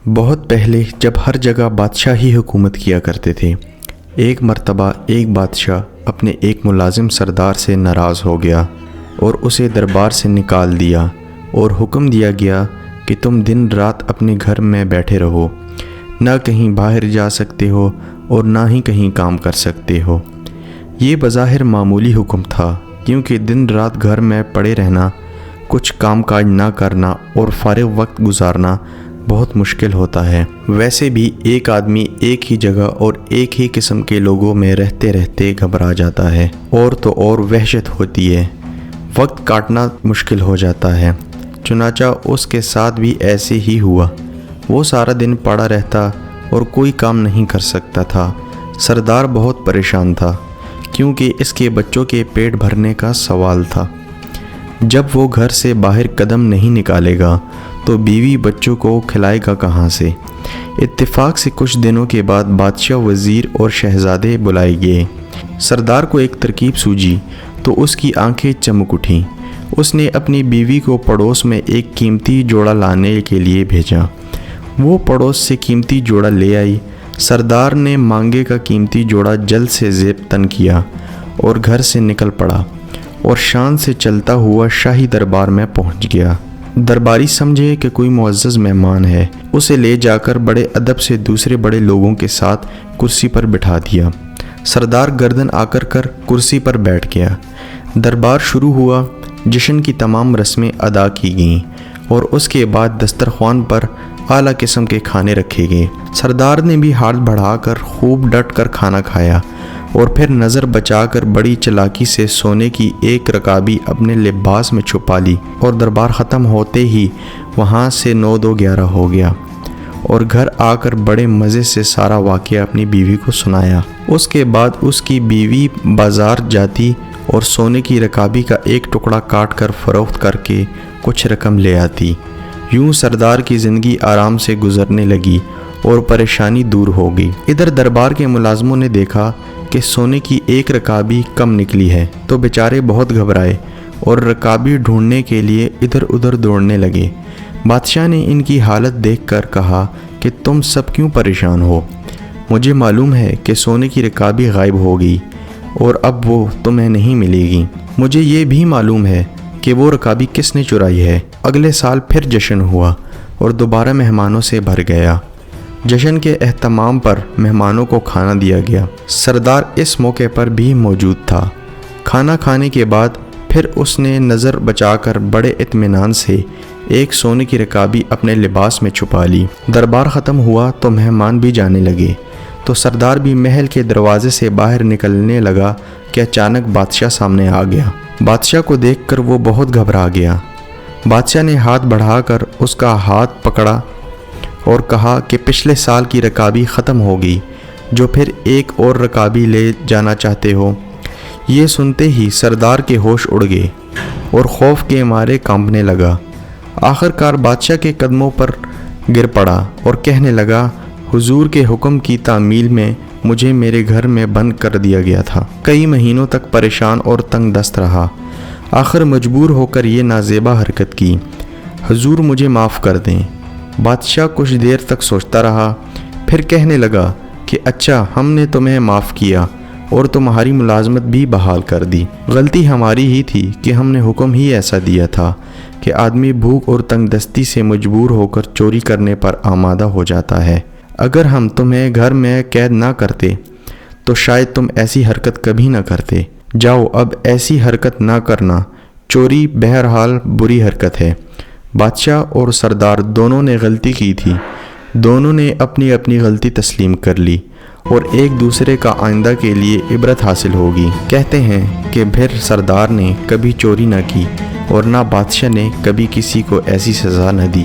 بہت پہلے جب ہر جگہ بادشاہ ہی حکومت کیا کرتے تھے، ایک مرتبہ ایک بادشاہ اپنے ایک ملازم سردار سے ناراض ہو گیا اور اسے دربار سے نکال دیا اور حکم دیا گیا کہ تم دن رات اپنے گھر میں بیٹھے رہو، نہ کہیں باہر جا سکتے ہو اور نہ ہی کہیں کام کر سکتے ہو۔ یہ بظاہر معمولی حکم تھا، کیونکہ دن رات گھر میں پڑے رہنا، کچھ کام کاج نہ کرنا اور فارغ وقت گزارنا بہت مشکل ہوتا ہے۔ ویسے بھی ایک آدمی ایک ہی جگہ اور ایک ہی قسم کے لوگوں میں رہتے رہتے گھبرا جاتا ہے، اور تو اور وحشت ہوتی ہے، وقت کاٹنا مشکل ہو جاتا ہے۔ چنانچہ اس کے ساتھ بھی ایسے ہی ہوا۔ وہ سارا دن پڑا رہتا اور کوئی کام نہیں کر سکتا تھا۔ سردار بہت پریشان تھا، کیونکہ اس کے بچوں کے پیٹ بھرنے کا سوال تھا۔ جب وہ گھر سے باہر قدم نہیں نکالے گا تو بیوی بچوں کو کھلائے گا کہاں سے؟ اتفاق سے کچھ دنوں کے بعد بادشاہ، وزیر اور شہزادے بلائے گئے۔ سردار کو ایک ترکیب سوجھی تو اس کی آنکھیں چمک اٹھیں۔ اس نے اپنی بیوی کو پڑوس میں ایک قیمتی جوڑا لانے کے لیے بھیجا۔ وہ پڑوس سے قیمتی جوڑا لے آئی۔ سردار نے مانگے کا قیمتی جوڑا جلد سے زیب تن کیا اور گھر سے نکل پڑا اور شان سے چلتا ہوا شاہی دربار میں پہنچ گیا۔ درباری سمجھے کہ کوئی معزز مہمان ہے، اسے لے جا کر بڑے ادب سے دوسرے بڑے لوگوں کے ساتھ کرسی پر بٹھا دیا۔ سردار گردن آ کر کرسی پر بیٹھ گیا۔ دربار شروع ہوا۔ جشن کی تمام رسمیں ادا کی گئیں اور اس کے بعد دسترخوان پر اعلیٰ قسم کے کھانے رکھے گئے۔ سردار نے بھی ہاتھ بڑھا کر خوب ڈٹ کر کھانا کھایا اور پھر نظر بچا کر بڑی چلاکی سے سونے کی ایک رکابی اپنے لباس میں چھپا لی، اور دربار ختم ہوتے ہی وہاں سے 9-2-11 ہو گیا، اور گھر آ کر بڑے مزے سے سارا واقعہ اپنی بیوی کو سنایا۔ اس کے بعد اس کی بیوی بازار جاتی اور سونے کی رکابی کا ایک ٹکڑا کاٹ کر فروخت کر کے کچھ رقم لے آتی۔ یوں سردار کی زندگی آرام سے گزرنے لگی اور پریشانی دور ہو گئی۔ ادھر دربار کے ملازموں نے دیکھا کہ سونے کی ایک رکابی کم نکلی ہے تو بیچارے بہت گھبرائے اور رکابی ڈھونڈنے کے لیے ادھر ادھر دوڑنے لگے۔ بادشاہ نے ان کی حالت دیکھ کر کہا کہ تم سب کیوں پریشان ہو؟ مجھے معلوم ہے کہ سونے کی رکابی غائب ہو گئی اور اب وہ تمہیں نہیں ملے گی۔ مجھے یہ بھی معلوم ہے کہ وہ رکابی کس نے چرائی ہے۔ اگلے سال پھر جشن ہوا اور دوبارہ مہمانوں سے بھر گیا۔ جشن کے اہتمام پر مہمانوں کو کھانا دیا گیا۔ سردار اس موقع پر بھی موجود تھا۔ کھانا کھانے کے بعد پھر اس نے نظر بچا کر بڑے اطمینان سے ایک سونے کی رکابی اپنے لباس میں چھپا لی۔ دربار ختم ہوا تو مہمان بھی جانے لگے، تو سردار بھی محل کے دروازے سے باہر نکلنے لگا کہ اچانک بادشاہ سامنے آ گیا۔ بادشاہ کو دیکھ کر وہ بہت گھبرا گیا۔ بادشاہ نے ہاتھ بڑھا کر اس کا ہاتھ پکڑا اور کہا کہ پچھلے سال کی رکابی ختم ہو گئی، جو پھر ایک اور رکابی لے جانا چاہتے ہو؟ یہ سنتے ہی سردار کے ہوش اڑ گئے اور خوف کے مارے کانپنے لگا۔ آخر کار بادشاہ کے قدموں پر گر پڑا اور کہنے لگا، حضور کے حکم کی تعمیل میں مجھے میرے گھر میں بند کر دیا گیا تھا۔ کئی مہینوں تک پریشان اور تنگ دست رہا، آخر مجبور ہو کر یہ نازیبا حرکت کی۔ حضور مجھے معاف کر دیں۔ بادشاہ کچھ دیر تک سوچتا رہا، پھر کہنے لگا کہ اچھا، ہم نے تمہیں معاف کیا اور تمہاری ملازمت بھی بحال کر دی۔ غلطی ہماری ہی تھی کہ ہم نے حکم ہی ایسا دیا تھا کہ آدمی بھوک اور تنگ دستی سے مجبور ہو کر چوری کرنے پر آمادہ ہو جاتا ہے۔ اگر ہم تمہیں گھر میں قید نہ کرتے تو شاید تم ایسی حرکت کبھی نہ کرتے۔ جاؤ، اب ایسی حرکت نہ کرنا۔ چوری بہرحال بری حرکت ہے۔ بادشاہ اور سردار دونوں نے غلطی کی تھی۔ دونوں نے اپنی اپنی غلطی تسلیم کر لی اور ایک دوسرے کا آئندہ کے لیے عبرت حاصل ہوگی۔ کہتے ہیں کہ پھر سردار نے کبھی چوری نہ کی اور نہ بادشاہ نے کبھی کسی کو ایسی سزا نہ دی۔